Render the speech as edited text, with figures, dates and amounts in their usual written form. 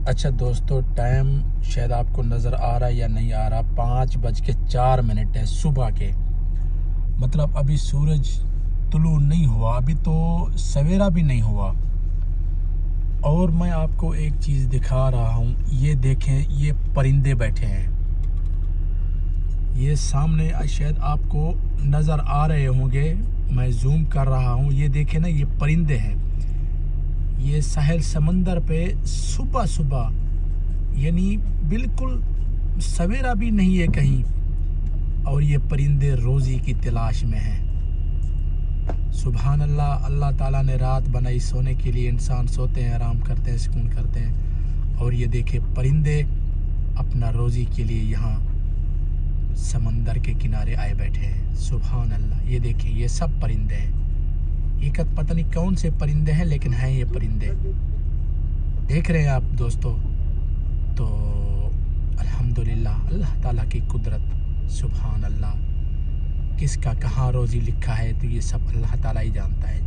اچھا دوستو، ٹائم شاید آپ کو نظر آ رہا ہے یا نہیں آ رہا، 5:04 ہے صبح کے، مطلب ابھی سورج طلوع نہیں ہوا، ابھی تو سویرا بھی نہیں ہوا۔ اور میں آپ کو ایک چیز دکھا رہا ہوں، یہ دیکھیں، یہ پرندے بیٹھے ہیں، یہ سامنے شاید آپ کو نظر آ رہے ہوں گے، میں زوم کر رہا ہوں، یہ دیکھیں نا، یہ پرندے ہیں، یہ ساحل سمندر پہ صبح صبح، یعنی بالکل سویرا بھی نہیں ہے کہیں، اور یہ پرندے روزی کی تلاش میں ہیں۔ سبحان اللہ، اللہ تعالیٰ نے رات بنائی سونے کے لیے، انسان سوتے ہیں، آرام کرتے ہیں، سکون کرتے ہیں، اور یہ دیکھیں پرندے اپنا روزی کے لیے یہاں سمندر کے کنارے آئے بیٹھے ہیں۔ سبحان اللہ، یہ دیکھیں، یہ سب پرندے ہیں، یہ پتہ نہیں کون سے پرندے ہیں، لیکن ہیں یہ پرندے، دیکھ رہے ہیں آپ دوستو۔ تو الحمدللہ، اللہ تعالیٰ کی قدرت، سبحان اللہ، کس کا کہاں روزی لکھا ہے تو یہ سب اللہ تعالیٰ ہی جانتا ہے۔